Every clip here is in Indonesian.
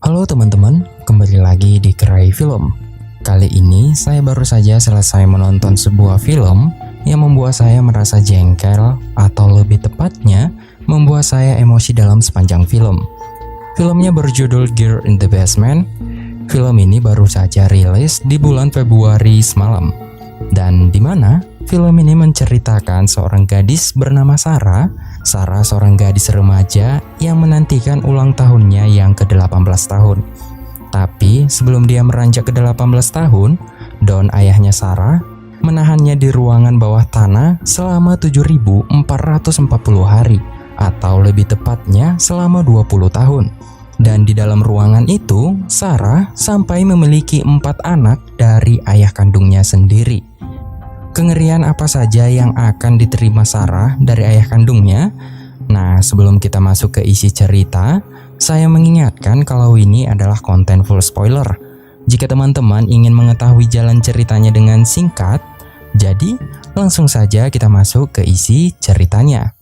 Halo teman-teman, kembali lagi di Gerai Film. Kali ini saya baru saja selesai menonton sebuah film yang membuat saya merasa jengkel, atau lebih tepatnya membuat saya emosi dalam sepanjang film. Filmnya berjudul Girl in the Basement. Film ini baru saja rilis di bulan Februari semalam. Dan di mana film ini menceritakan seorang gadis bernama Sarah. Sarah seorang gadis remaja yang menantikan ulang tahunnya yang ke-18 tahun. Tapi sebelum dia meranjak ke 18 tahun, Don, ayahnya Sarah, menahannya di ruangan bawah tanah selama 7.440 hari, atau lebih tepatnya selama 20 tahun. Dan di dalam ruangan itu, Sarah sampai memiliki 4 anak dari ayah kandungnya sendiri. Kengerian apa saja yang akan diterima Sarah dari ayah kandungnya? Nah, sebelum kita masuk ke isi cerita, saya mengingatkan kalau ini adalah konten full spoiler. Jika teman-teman ingin mengetahui jalan ceritanya dengan singkat, jadi langsung saja kita masuk ke isi ceritanya.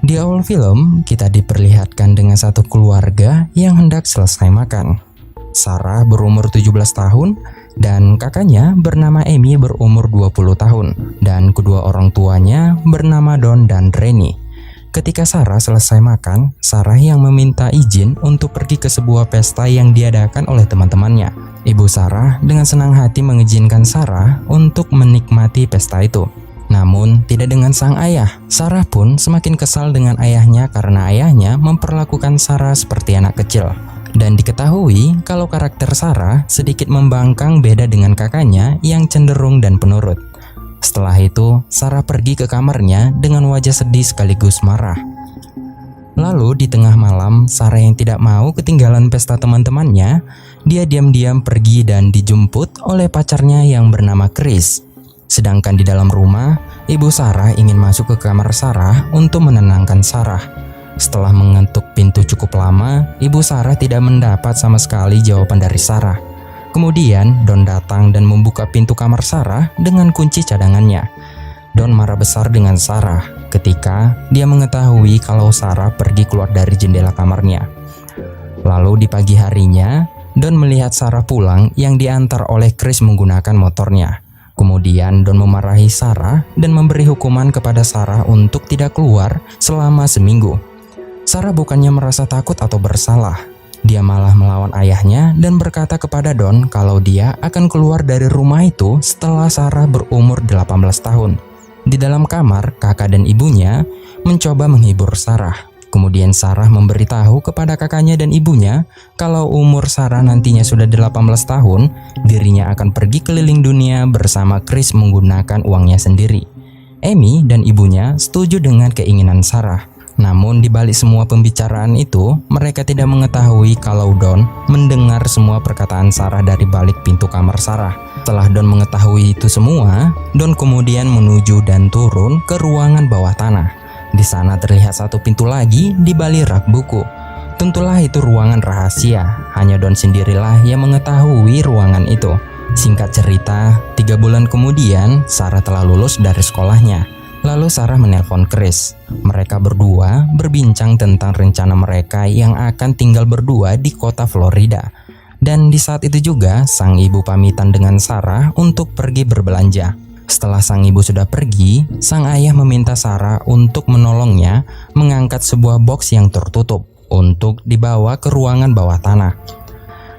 Di awal film, kita diperlihatkan dengan satu keluarga yang hendak selesai makan. Sarah berumur 17 tahun dan kakaknya bernama Amy berumur 20 tahun dan kedua orang tuanya bernama Don dan Rennie. Ketika Sarah selesai makan, Sarah yang meminta izin untuk pergi ke sebuah pesta yang diadakan oleh teman-temannya. Ibu Sarah dengan senang hati mengizinkan Sarah untuk menikmati pesta itu. Namun tidak dengan sang ayah. Sarah pun semakin kesal dengan ayahnya karena ayahnya memperlakukan Sarah seperti anak kecil. Dan diketahui kalau karakter Sarah sedikit membangkang beda dengan kakaknya yang cenderung dan penurut. Setelah itu, Sarah pergi ke kamarnya dengan wajah sedih sekaligus marah. Lalu di tengah malam, Sarah yang tidak mau ketinggalan pesta teman-temannya, dia diam-diam pergi dan dijemput oleh pacarnya yang bernama Chris. Sedangkan di dalam rumah, ibu Sarah ingin masuk ke kamar Sarah untuk menenangkan Sarah. Setelah mengetuk pintu cukup lama, ibu Sarah tidak mendapat sama sekali jawaban dari Sarah. Kemudian Don datang dan membuka pintu kamar Sarah dengan kunci cadangannya. Don marah besar dengan Sarah ketika dia mengetahui kalau Sarah pergi keluar dari jendela kamarnya. Lalu di pagi harinya, Don melihat Sarah pulang yang diantar oleh Chris menggunakan motornya. Kemudian Don memarahi Sarah dan memberi hukuman kepada Sarah untuk tidak keluar selama seminggu. Sarah bukannya merasa takut atau bersalah. Dia malah melawan ayahnya dan berkata kepada Don kalau dia akan keluar dari rumah itu setelah Sarah berumur 18 tahun. Di dalam kamar, kakak dan ibunya mencoba menghibur Sarah. Kemudian Sarah memberitahu kepada kakaknya dan ibunya kalau umur Sarah nantinya sudah 18 tahun, dirinya akan pergi keliling dunia bersama Chris menggunakan uangnya sendiri. Amy dan ibunya setuju dengan keinginan Sarah. Namun di balik semua pembicaraan itu, mereka tidak mengetahui kalau Don mendengar semua perkataan Sarah dari balik pintu kamar Sarah. Setelah Don mengetahui itu semua, Don kemudian menuju dan turun ke ruangan bawah tanah. Di sana terlihat satu pintu lagi di balik rak buku. Tentulah itu ruangan rahasia. Hanya Don sendirilah yang mengetahui ruangan itu. Singkat cerita, 3 bulan kemudian Sarah telah lulus dari sekolahnya. Lalu Sarah menelpon Chris. Mereka berdua berbincang tentang rencana mereka yang akan tinggal berdua di kota Florida. Dan di saat itu juga sang ibu pamitan dengan Sarah untuk pergi berbelanja. Setelah sang ibu sudah pergi, sang ayah meminta Sarah untuk menolongnya mengangkat sebuah box yang tertutup untuk dibawa ke ruangan bawah tanah.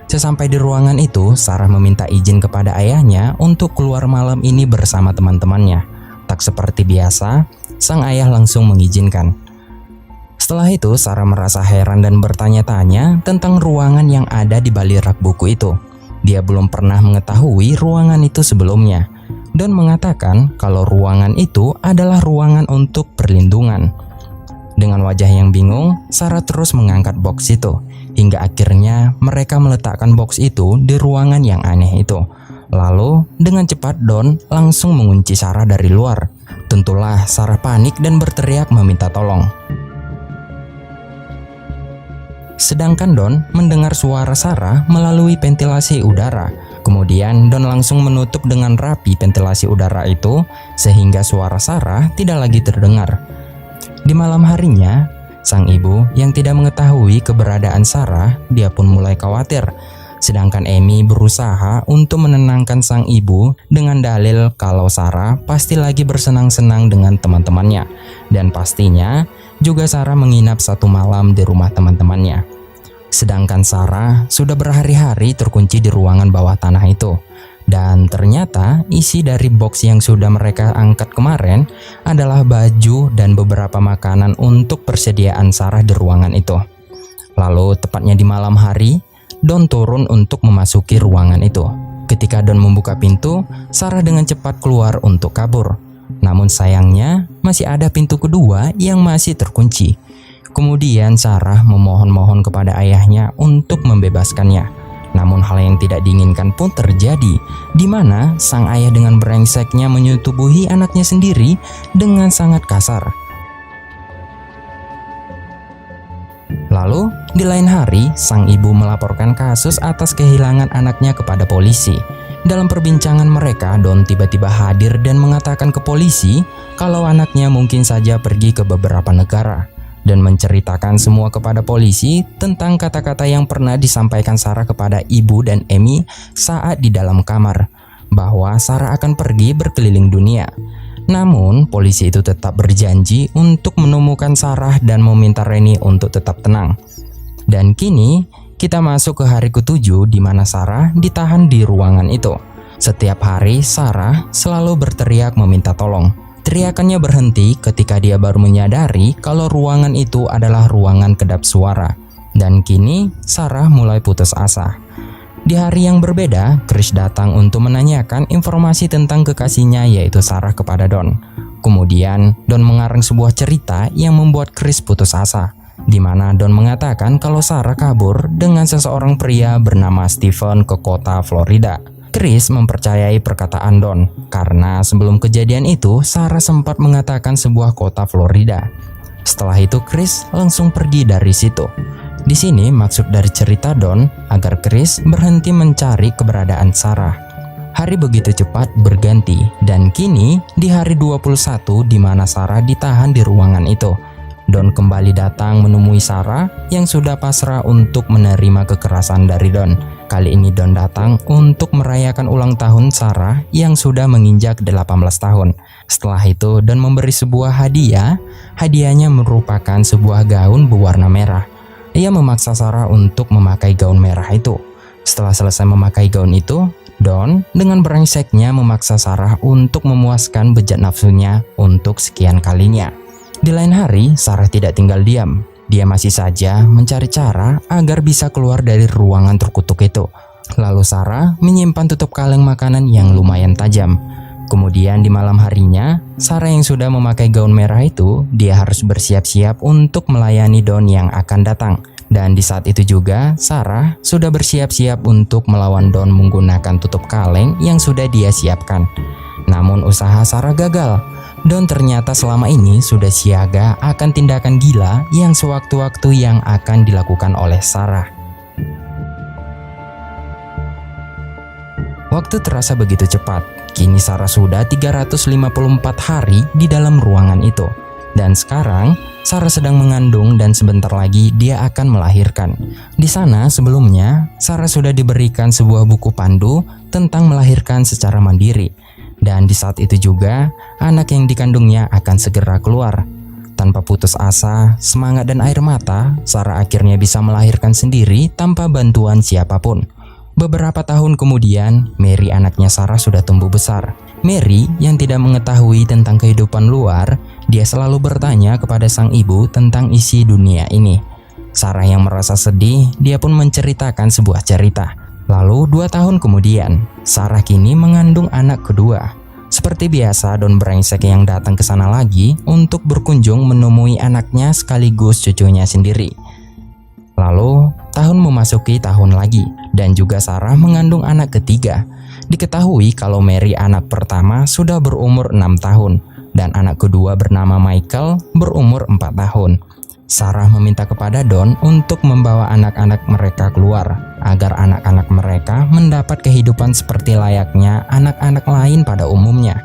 Sesampai di ruangan itu, Sarah meminta izin kepada ayahnya untuk keluar malam ini bersama teman-temannya. Tak seperti biasa, sang ayah langsung mengizinkan. Setelah itu, Sarah merasa heran dan bertanya-tanya tentang ruangan yang ada di balik rak buku itu. Dia belum pernah mengetahui ruangan itu sebelumnya. Don mengatakan kalau ruangan itu adalah ruangan untuk perlindungan. Dengan wajah yang bingung, Sarah terus mengangkat box itu. Hingga akhirnya mereka meletakkan box itu di ruangan yang aneh itu. Lalu dengan cepat Don langsung mengunci Sarah dari luar. Tentulah Sarah panik dan berteriak meminta tolong. Sedangkan Don mendengar suara Sarah melalui ventilasi udara. Kemudian Don langsung menutup dengan rapi ventilasi udara itu sehingga suara Sarah tidak lagi terdengar. Di malam harinya, sang ibu yang tidak mengetahui keberadaan Sarah, dia pun mulai khawatir. Sedangkan Amy berusaha untuk menenangkan sang ibu dengan dalil kalau Sarah pasti lagi bersenang-senang dengan teman-temannya. Dan pastinya juga Sarah menginap satu malam di rumah teman-temannya. Sedangkan Sarah sudah berhari-hari terkunci di ruangan bawah tanah itu. Dan ternyata isi dari box yang sudah mereka angkat kemarin adalah baju dan beberapa makanan untuk persediaan Sarah di ruangan itu. Lalu tepatnya di malam hari, Don turun untuk memasuki ruangan itu. Ketika Don membuka pintu, Sarah dengan cepat keluar untuk kabur. Namun sayangnya masih ada pintu kedua yang masih terkunci. Kemudian Sarah memohon-mohon kepada ayahnya untuk membebaskannya. Namun hal yang tidak diinginkan pun terjadi, di mana sang ayah dengan brengseknya menyetubuhi anaknya sendiri dengan sangat kasar. Lalu, di lain hari, sang ibu melaporkan kasus atas kehilangan anaknya kepada polisi. Dalam perbincangan mereka, Don tiba-tiba hadir dan mengatakan ke polisi kalau anaknya mungkin saja pergi ke beberapa negara. Dan menceritakan semua kepada polisi tentang kata-kata yang pernah disampaikan Sarah kepada ibu dan Amy saat di dalam kamar, bahwa Sarah akan pergi berkeliling dunia. Namun, polisi itu tetap berjanji untuk menemukan Sarah dan meminta Rennie untuk tetap tenang. Dan kini, kita masuk ke hari ke-7 di mana Sarah ditahan di ruangan itu. Setiap hari, Sarah selalu berteriak meminta tolong. Teriakannya berhenti ketika dia baru menyadari kalau ruangan itu adalah ruangan kedap suara. Dan kini, Sarah mulai putus asa. Di hari yang berbeda, Chris datang untuk menanyakan informasi tentang kekasihnya yaitu Sarah kepada Don. Kemudian, Don mengarang sebuah cerita yang membuat Chris putus asa, di mana Don mengatakan kalau Sarah kabur dengan seseorang pria bernama Stephen ke kota Florida. Chris mempercayai perkataan Don, karena sebelum kejadian itu, Sarah sempat mengatakan sebuah kota Florida. Setelah itu, Chris langsung pergi dari situ. Di sini maksud dari cerita Don agar Chris berhenti mencari keberadaan Sarah. Hari begitu cepat berganti dan kini di hari 21 di mana Sarah ditahan di ruangan itu. Don kembali datang menemui Sarah yang sudah pasrah untuk menerima kekerasan dari Don. Kali ini Don datang untuk merayakan ulang tahun Sarah yang sudah menginjak 18 tahun. Setelah itu Don memberi sebuah hadiah. Hadiahnya merupakan sebuah gaun berwarna merah. Ia memaksa Sarah untuk memakai gaun merah itu. Setelah selesai memakai gaun itu, Don dengan brengseknya memaksa Sarah untuk memuaskan bejat nafsunya untuk sekian kalinya. Di lain hari, Sarah tidak tinggal diam. Dia masih saja mencari cara agar bisa keluar dari ruangan terkutuk itu. Lalu Sarah menyimpan tutup kaleng makanan yang lumayan tajam. Kemudian di malam harinya, Sarah yang sudah memakai gaun merah itu, dia harus bersiap-siap untuk melayani Don yang akan datang. Dan di saat itu juga, Sarah sudah bersiap-siap untuk melawan Don menggunakan tutup kaleng yang sudah dia siapkan. Namun usaha Sarah gagal. Don ternyata selama ini sudah siaga akan tindakan gila yang sewaktu-waktu yang akan dilakukan oleh Sarah. Waktu terasa begitu cepat. Kini Sarah sudah 354 hari di dalam ruangan itu. Dan sekarang Sarah sedang mengandung dan sebentar lagi dia akan melahirkan. Di sana sebelumnya Sarah sudah diberikan sebuah buku pandu tentang melahirkan secara mandiri. Dan di saat itu juga anak yang dikandungnya akan segera keluar. Tanpa putus asa, semangat dan air mata, Sarah akhirnya bisa melahirkan sendiri tanpa bantuan siapapun. Beberapa tahun kemudian, Mary anaknya Sarah sudah tumbuh besar. Mary yang tidak mengetahui tentang kehidupan luar, dia selalu bertanya kepada sang ibu tentang isi dunia ini. Sarah yang merasa sedih, dia pun menceritakan sebuah cerita. Lalu 2 tahun kemudian, Sarah kini mengandung anak kedua. Seperti biasa, Don brengsek yang datang ke sana lagi untuk berkunjung menemui anaknya sekaligus cucunya sendiri. Lalu, tahun memasuki tahun lagi, dan juga Sarah mengandung anak ketiga. Diketahui kalau Mary anak pertama sudah berumur 6 tahun, dan anak kedua bernama Michael berumur 4 tahun. Sarah meminta kepada Don untuk membawa anak-anak mereka keluar, agar anak-anak mereka mendapat kehidupan seperti layaknya anak-anak lain pada umumnya.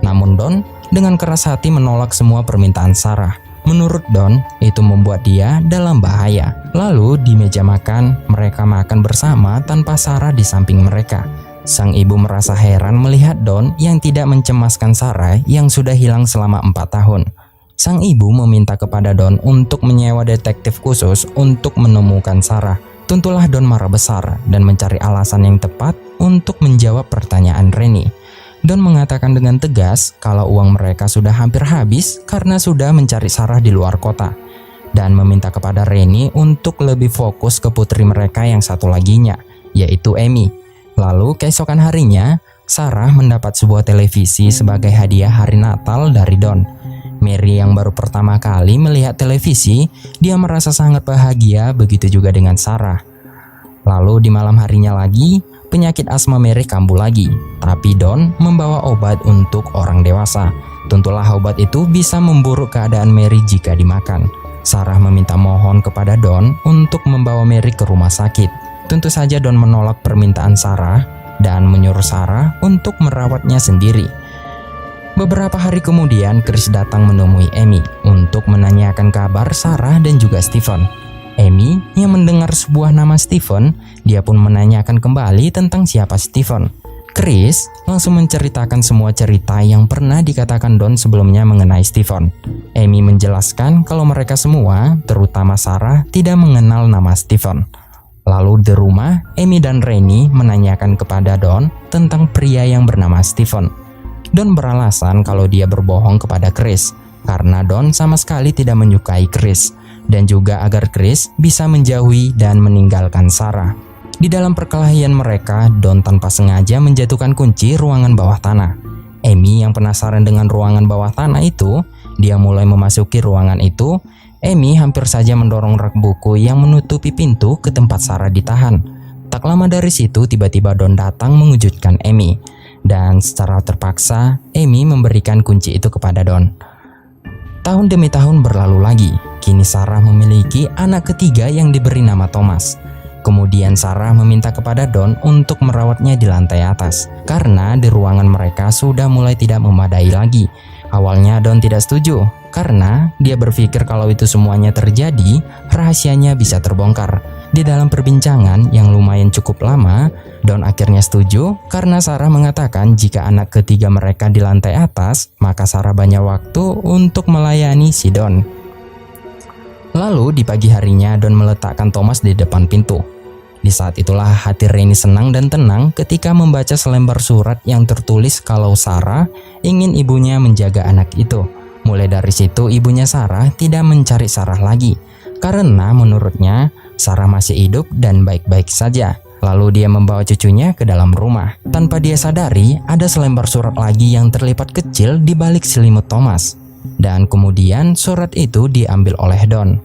Namun Don dengan keras hati menolak semua permintaan Sarah. Menurut Don, itu membuat dia dalam bahaya. Lalu di meja makan, mereka makan bersama tanpa Sarah di samping mereka. Sang ibu merasa heran melihat Don yang tidak mencemaskan Sarah yang sudah hilang selama 4 tahun. Sang ibu meminta kepada Don untuk menyewa detektif khusus untuk menemukan Sarah. Tentulah Don marah besar dan mencari alasan yang tepat untuk menjawab pertanyaan Rennie. Don mengatakan dengan tegas kalau uang mereka sudah hampir habis karena sudah mencari Sarah di luar kota, dan meminta kepada Rennie untuk lebih fokus ke putri mereka yang satu laginya, yaitu Amy. Lalu keesokan harinya, Sarah mendapat sebuah televisi sebagai hadiah hari Natal dari Don. Mary yang baru pertama kali melihat televisi, dia merasa sangat bahagia, begitu juga dengan Sarah. Lalu di malam harinya lagi, penyakit asma Mary kambuh lagi, tapi Don membawa obat untuk orang dewasa. Tentulah obat itu bisa memburuk keadaan Mary jika dimakan. Sarah meminta mohon kepada Don untuk membawa Mary ke rumah sakit. Tentu saja Don menolak permintaan Sarah dan menyuruh Sarah untuk merawatnya sendiri. Beberapa hari kemudian, Chris datang menemui Amy untuk menanyakan kabar Sarah dan juga Stephen. Amy yang mendengar sebuah nama Stephen, dia pun menanyakan kembali tentang siapa Stephen. Chris langsung menceritakan semua cerita yang pernah dikatakan Don sebelumnya mengenai Stephen. Amy menjelaskan kalau mereka semua, terutama Sarah, tidak mengenal nama Stephen. Lalu di rumah, Amy dan Rennie menanyakan kepada Don tentang pria yang bernama Stephen. Don beralasan kalau dia berbohong kepada Chris, karena Don sama sekali tidak menyukai Chris, dan juga agar Chris bisa menjauhi dan meninggalkan Sarah. Di dalam perkelahian mereka, Don tanpa sengaja menjatuhkan kunci ruangan bawah tanah. Amy yang penasaran dengan ruangan bawah tanah itu, dia mulai memasuki ruangan itu. Amy hampir saja mendorong rak buku yang menutupi pintu ke tempat Sarah ditahan. Tak lama dari situ, tiba-tiba Don datang mengejutkan Amy, dan secara terpaksa Amy memberikan kunci itu kepada Don. Tahun demi tahun berlalu lagi. Kini Sarah memiliki anak ketiga yang diberi nama Thomas. Kemudian Sarah meminta kepada Don untuk merawatnya di lantai atas, karena di ruangan mereka sudah mulai tidak memadai lagi. Awalnya Don tidak setuju, karena dia berpikir kalau itu semuanya terjadi, rahasianya bisa terbongkar. Di dalam perbincangan yang lumayan cukup lama, Don akhirnya setuju karena Sarah mengatakan jika anak ketiga mereka di lantai atas, maka Sarah banyak waktu untuk melayani si Don. Lalu di pagi harinya Don meletakkan Thomas di depan pintu. Di saat itulah hati Rennie senang dan tenang ketika membaca selembar surat yang tertulis kalau Sarah ingin ibunya menjaga anak itu. Mulai dari situ ibunya Sarah tidak mencari Sarah lagi, karena menurutnya Sarah masih hidup dan baik-baik saja. Lalu dia membawa cucunya ke dalam rumah. Tanpa dia sadari, ada selembar surat lagi yang terlipat kecil di balik selimut Thomas. Dan kemudian surat itu diambil oleh Don.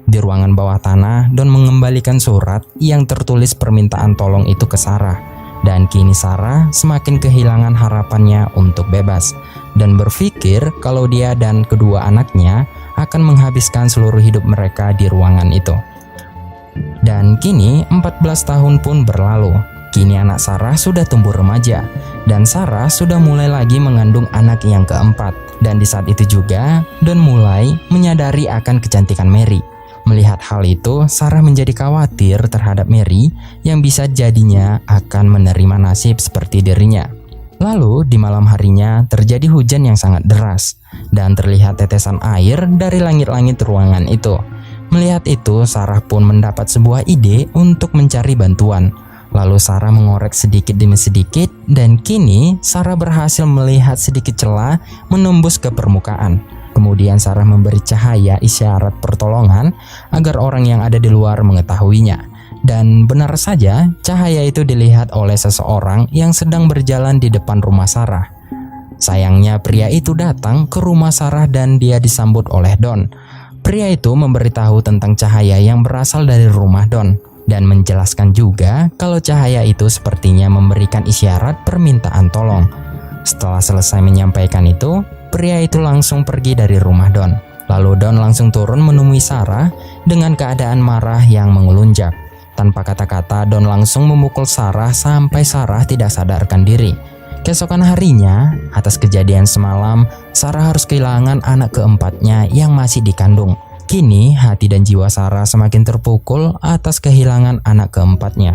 Di ruangan bawah tanah, Don mengembalikan surat yang tertulis permintaan tolong itu ke Sarah. Dan kini Sarah semakin kehilangan harapannya untuk bebas, dan berpikir kalau dia dan kedua anaknya akan menghabiskan seluruh hidup mereka di ruangan itu. Dan kini 14 tahun pun berlalu. Kini anak Sarah sudah tumbuh remaja, dan Sarah sudah mulai lagi mengandung anak yang keempat. Dan di saat itu juga, Don mulai menyadari akan kecantikan Mary. Melihat hal itu, Sarah menjadi khawatir terhadap Mary yang bisa jadinya akan menerima nasib seperti dirinya. Lalu di malam harinya terjadi hujan yang sangat deras, dan terlihat tetesan air dari langit-langit ruangan itu. Melihat itu, Sarah pun mendapat sebuah ide untuk mencari bantuan. Lalu Sarah mengorek sedikit demi sedikit, dan kini Sarah berhasil melihat sedikit celah menembus ke permukaan. Kemudian Sarah memberi cahaya isyarat pertolongan agar orang yang ada di luar mengetahuinya. Dan benar saja, cahaya itu dilihat oleh seseorang yang sedang berjalan di depan rumah Sarah. Sayangnya pria itu datang ke rumah Sarah dan dia disambut oleh Don. Pria itu memberitahu tentang cahaya yang berasal dari rumah Don, dan menjelaskan juga kalau cahaya itu sepertinya memberikan isyarat permintaan tolong. Setelah selesai menyampaikan itu, pria itu langsung pergi dari rumah Don. Lalu Don langsung turun menemui Sarah dengan keadaan marah yang mengelunjak. Tanpa kata-kata, Don langsung memukul Sarah sampai Sarah tidak sadarkan diri. Keesokan harinya, atas kejadian semalam, Sarah harus kehilangan anak keempatnya yang masih dikandung. Kini, hati dan jiwa Sarah semakin terpukul atas kehilangan anak keempatnya.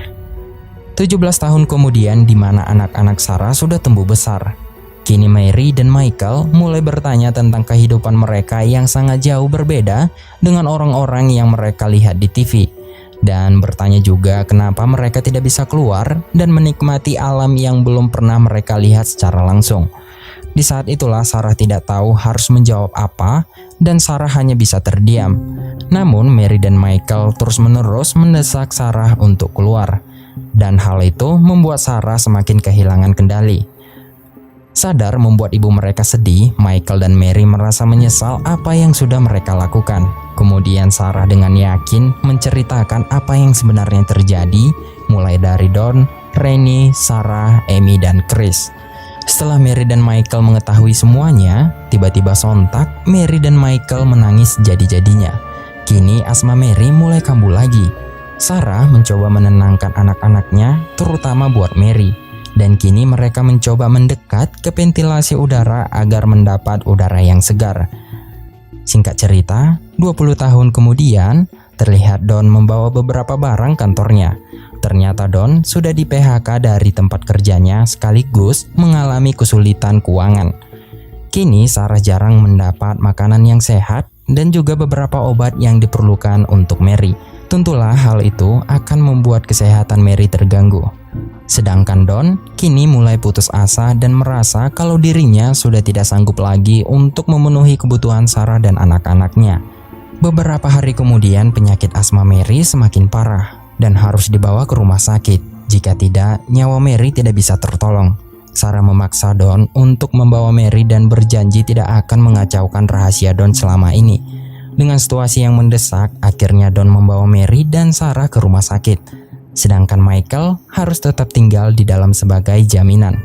17 tahun kemudian, di mana anak-anak Sarah sudah tumbuh besar. Kini Mary dan Michael mulai bertanya tentang kehidupan mereka yang sangat jauh berbeda dengan orang-orang yang mereka lihat di TV. Dan bertanya juga kenapa mereka tidak bisa keluar dan menikmati alam yang belum pernah mereka lihat secara langsung. Di saat itulah Sarah tidak tahu harus menjawab apa dan Sarah hanya bisa terdiam. Namun Mary dan Michael terus-menerus mendesak Sarah untuk keluar. Dan hal itu membuat Sarah semakin kehilangan kendali. Sadar membuat ibu mereka sedih, Michael dan Mary merasa menyesal apa yang sudah mereka lakukan. Kemudian Sarah dengan yakin menceritakan apa yang sebenarnya terjadi, mulai dari Don, Rennie, Sarah, Amy, dan Chris. Setelah Mary dan Michael mengetahui semuanya, tiba-tiba sontak Mary dan Michael menangis jadi-jadinya. Kini asma Mary mulai kambuh lagi. Sarah mencoba menenangkan anak-anaknya, terutama buat Mary. Dan kini mereka mencoba mendekat ke ventilasi udara agar mendapat udara yang segar. Singkat cerita, 20 tahun kemudian, terlihat Don membawa beberapa barang kantornya. Ternyata Don sudah di PHK dari tempat kerjanya sekaligus mengalami kesulitan keuangan. Kini Sarah jarang mendapat makanan yang sehat dan juga beberapa obat yang diperlukan untuk Mary. Tentulah hal itu akan membuat kesehatan Mary terganggu. Sedangkan Don kini mulai putus asa dan merasa kalau dirinya sudah tidak sanggup lagi untuk memenuhi kebutuhan Sarah dan anak-anaknya. Beberapa hari kemudian penyakit asma Mary semakin parah dan harus dibawa ke rumah sakit. Jika tidak, nyawa Mary tidak bisa tertolong. Sarah memaksa Don untuk membawa Mary dan berjanji tidak akan mengacaukan rahasia Don selama ini. Dengan situasi yang mendesak, akhirnya Don membawa Mary dan Sarah ke rumah sakit. Sedangkan Michael harus tetap tinggal di dalam sebagai jaminan.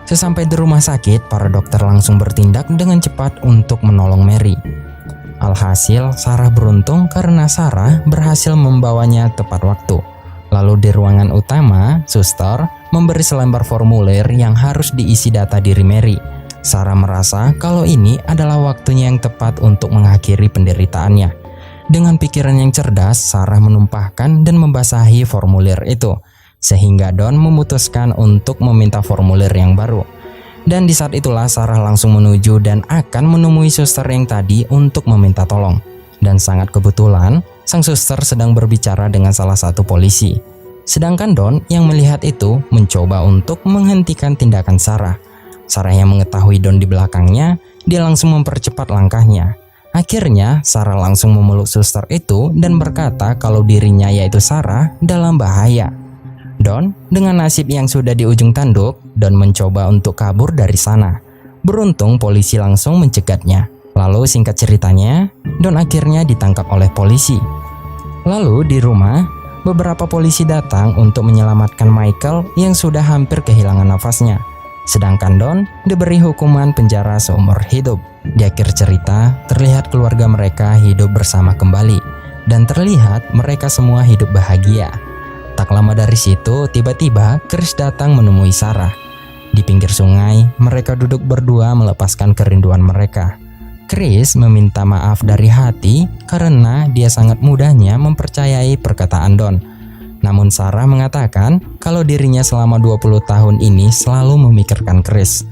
Sesampai di rumah sakit, para dokter langsung bertindak dengan cepat untuk menolong Mary. Alhasil, Sarah beruntung karena Sarah berhasil membawanya tepat waktu. Lalu di ruangan utama, suster memberi selembar formulir yang harus diisi data diri Mary. Sarah merasa kalau ini adalah waktunya yang tepat untuk mengakhiri penderitaannya. Dengan pikiran yang cerdas, Sarah menumpahkan dan membasahi formulir itu, sehingga Don memutuskan untuk meminta formulir yang baru. Dan di saat itulah Sarah langsung menuju dan akan menemui suster yang tadi untuk meminta tolong. Dan sangat kebetulan, sang suster sedang berbicara dengan salah satu polisi. Sedangkan Don yang melihat itu mencoba untuk menghentikan tindakan Sarah. Sarah yang mengetahui Don di belakangnya, dia langsung mempercepat langkahnya. Akhirnya, Sarah langsung memeluk suster itu dan berkata kalau dirinya yaitu Sarah dalam bahaya. Don, dengan nasib yang sudah di ujung tanduk, Don mencoba untuk kabur dari sana. Beruntung polisi langsung mencegatnya. Lalu singkat ceritanya, Don akhirnya ditangkap oleh polisi. Lalu di rumah, beberapa polisi datang untuk menyelamatkan Michael yang sudah hampir kehilangan nafasnya. Sedangkan Don diberi hukuman penjara seumur hidup. Di akhir cerita, terlihat keluarga mereka hidup bersama kembali. Dan terlihat mereka semua hidup bahagia. Tak lama dari situ, tiba-tiba Chris datang menemui Sarah. Di pinggir sungai, mereka duduk berdua melepaskan kerinduan mereka. Chris meminta maaf dari hati karena dia sangat mudahnya mempercayai perkataan Don. Namun Sarah mengatakan kalau dirinya selama 20 tahun ini selalu memikirkan Chris.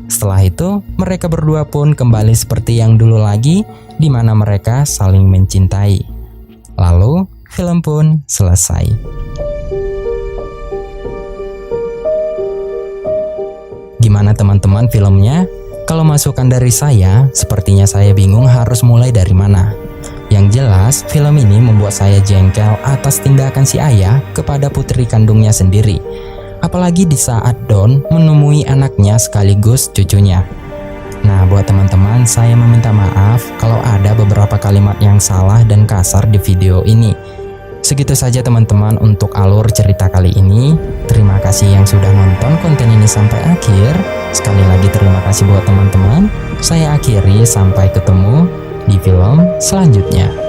Setelah itu, mereka berdua pun kembali seperti yang dulu lagi, di mana mereka saling mencintai. Lalu, film pun selesai. Gimana teman-teman filmnya? Kalau masukan dari saya, sepertinya saya bingung harus mulai dari mana. Yang jelas, film ini membuat saya jengkel atas tindakan si ayah kepada putri kandungnya sendiri. Apalagi di saat Don menemui anaknya sekaligus cucunya. Nah, buat teman-teman, saya meminta maaf kalau ada beberapa kalimat yang salah dan kasar di video ini. Segitu saja teman-teman untuk alur cerita kali ini. Terima kasih yang sudah nonton konten ini sampai akhir. Sekali lagi terima kasih buat teman-teman. saya akhiri, sampai ketemu di film selanjutnya.